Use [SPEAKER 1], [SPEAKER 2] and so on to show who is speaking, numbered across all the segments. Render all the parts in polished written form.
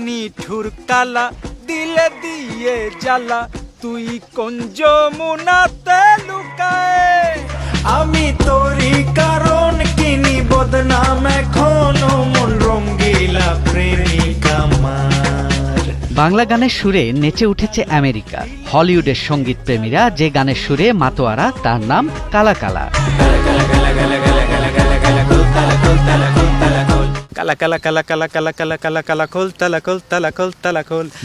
[SPEAKER 1] নিঠুর কালা দিলে দিয়ে জ্বালা তুই কোন যমুনাতে লুকায় আমি তোরই কারণ কিনি বদনাম এখনো মন রঙ্গিলা প্রেমিকা আমার।
[SPEAKER 2] বাংলা গানের সুরে নেচে উঠেছে আমেরিকা। হলিউডের সঙ্গীত প্রেমীরা যে গানের সুরে মাতোয়ারা তার নাম কালা কালা।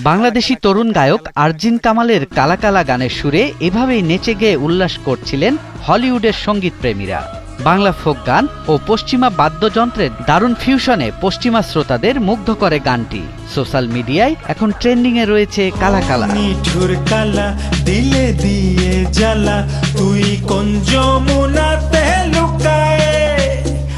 [SPEAKER 2] বাংলাদেশি তরুণ গায়ক আরজিন কামালের কালা কালা গানের সুরে এভাবেই নেচে গেয়ে উল্লাস করছিলেন হলিউডের সঙ্গীত প্রেমীরা। বাংলা ফোক গান ও পশ্চিমা বাদ্যযন্ত্রের দারুণ ফিউশনে পশ্চিমা শ্রোতাদের মুগ্ধ করে গানটি। সোশ্যাল মিডিয়ায় এখন ট্রেন্ডিং এ রয়েছে কালা কালা।
[SPEAKER 1] নিঠুর কালা দিলে দিয়ে জ্বালা তুই কোন যমুনাতে লুকায়।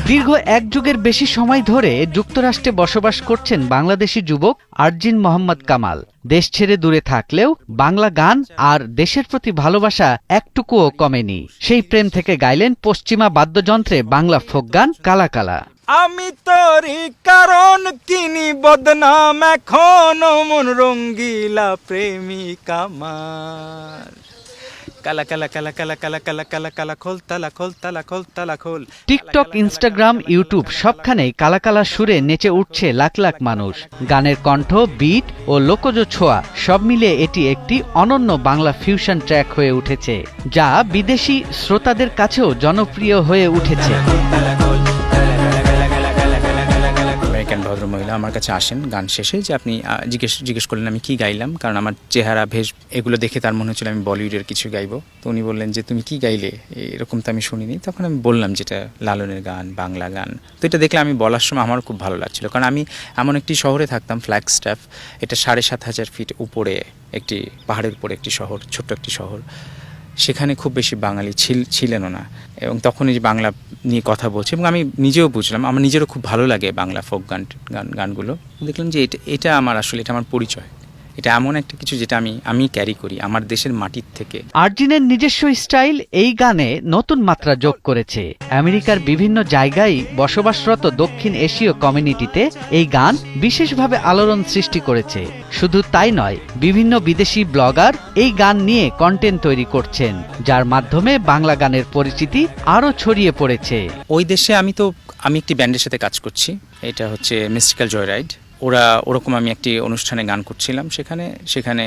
[SPEAKER 2] দীর্ঘ এক যুগের বেশি সময় ধরে যুক্তরাষ্ট্রে বসবাস করছেন বাংলাদেশি যুবক আরজিন মোহাম্মদ কামাল। দেশ ছেড়ে দূরে থাকলেও বাংলা গান আর দেশের প্রতি ভালোবাসা একটুকুও কমেনি। সেই প্রেম থেকে গাইলেন পশ্চিমা বাদ্যযন্ত্রে বাংলা ফোক গান কালা কালা। আমি তোরই কারণ কিনি বদনাম এখনো মন রঙ্গিলা প্রেমিকা আমার। কালা কালা কালা কালা কালা কালা কালা কালা খোল তালা খোল তালা খোল তালা খোল। টিকটক, ইনস্টাগ্রাম, ইউটিউব সবখানেই কালা কালা সুরে নেচে উঠছে লাখ লাখ মানুষ। গানের কণ্ঠ, বিট ও লোকজ ছোঁয়া সব মিলিয়ে এটি একটি অনন্য বাংলা ফিউশন ট্র্যাক হয়ে উঠেছে, যা বিদেশি শ্রোতাদের কাছেও জনপ্রিয় হয়ে উঠেছে।
[SPEAKER 3] আমেরিকান ভদ্রমহিলা আমার কাছে আসেন গান শেষে, যে আপনি জিজ্ঞেস করলেন আমি কি গাইলাম, কারণ আমার চেহারা ভেষ এগুলো দেখে তার মনে হচ্ছিল আমি বলিউডের কিছু গাইবো। তো উনি বললেন যে তুমি কি গাইলে, এরকম তো আমি শুনিনি। তখন আমি বললাম যেটা লালনের গান, বাংলা গান। তো এটা দেখলে আমি বলার সময় আমারও খুব ভালো লাগছিল, কারণ আমি এমন একটি শহরে থাকতাম, ফ্ল্যাগস্টাফ, এটা ৭,৫০০ ফিট উপরে একটি পাহাড়ের উপরে একটি শহর, ছোট্ট একটি শহর। সেখানে খুব বেশি বাঙালি ছিলেনও না, এবং তখনই যে বাংলা নিয়ে কথা বলছি, এবং আমি নিজেও বুঝলাম, আমার নিজেরও খুব ভালো লাগে বাংলা ফোক গানগুলো। দেখলাম যে এটা আমার আসলে এটা আমার পরিচয়, এটা এমন একটা কিছু যেটা আমি ক্যারি করি আমার দেশের মাটির থেকে।
[SPEAKER 2] আরজিনের নিজস্ব স্টাইল এই গানে নতুন মাত্রা যোগ করেছে। আমেরিকার বিভিন্ন জায়গায় বসবাসরত দক্ষিণ এশীয় কমিউনিটিতে এই গান বিশেষভাবে আলোড়ন সৃষ্টি করেছে। শুধু তাই নয়, বিভিন্ন বিদেশি ব্লগার এই গান নিয়ে কন্টেন্ট তৈরি করছেন, যার মাধ্যমে বাংলা গানের পরিচিতি আরও ছড়িয়ে পড়েছে।
[SPEAKER 3] ওই দেশে আমি একটি ব্যান্ডের সাথে কাজ করছি, এটা হচ্ছে মিস্টিক্যাল জয়রাইড। ওরকম আমি একটি অনুষ্ঠানে গান করছিলাম, সেখানে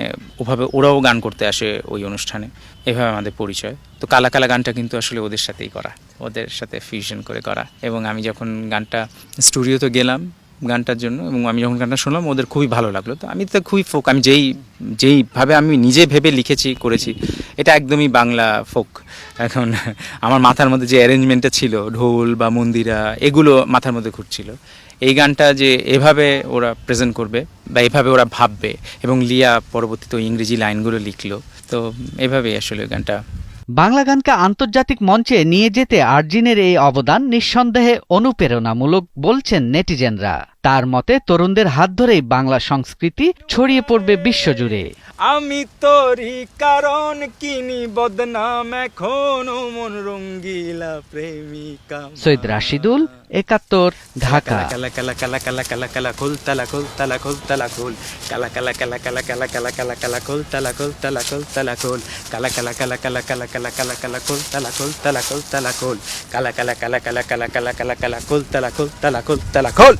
[SPEAKER 3] ওরাও গান করতে আসে ওই অনুষ্ঠানে, এভাবে আমাদের পরিচয়। তো কালা কালা গানটা কিন্তু আসলে ওদের সাথেই করা, ওদের সাথে ফিউশন করে করা। এবং আমি যখন গানটা স্টুডিওতে গেলাম গানটার জন্য, এবং আমি যখন গানটা শুনলাম ওদের খুবই ভালো লাগলো। তো আমি তো খুবই ফোক, আমি যেইভাবে আমি নিজে ভেবে করেছি এটা একদমই বাংলা ফোক। এখন আমার মাথার মধ্যে যে অ্যারেঞ্জমেন্টটা ছিল, ঢোল বা মন্দিরা, এগুলো মাথার মধ্যে ঘুরছিল। এই গানটা যে এভাবে ওরা প্রেজেন্ট করবে বা এভাবে ওরা ভাববে, এবং লিয়া পরবর্তীতে ইংরেজি লাইনগুলো লিখলো, তো এভাবেই আসলে গানটা।
[SPEAKER 2] বাংলা গানকে আন্তর্জাতিক মঞ্চে নিয়ে যেতে আরজিনের এই অবদান নিঃসন্দেহে অনুপ্রেরণামূলক বলছেন নেটিজেনরা। তার মতে তরুণদের হাত ধরেই বাংলা সংস্কৃতি ছড়িয়ে পড়বে বিশ্বজুড়ে। আমি তোরই কারণ কিনি বদনাম এখনো মন রঙ্গিলা প্রেমিকা। সৈয়দ রাশিদুল, ৭১, ঢাকা। কালা কালা কালা কালা কালা কালা খোল তালা খোল তালা খোল তালা খোল কালা কালা কালা কালা কালা কালা কালা কালা খোল তালা খোল তালা খোল তালা খোল কালা কালা কালা কালা কালা কালা কালা কালা খোল তালা খোল তালা খোল তালা খোল কালা কালা কালা কালা কালা কালা কালা কালা খোল তালা খোল তালা খোল তালা খোল।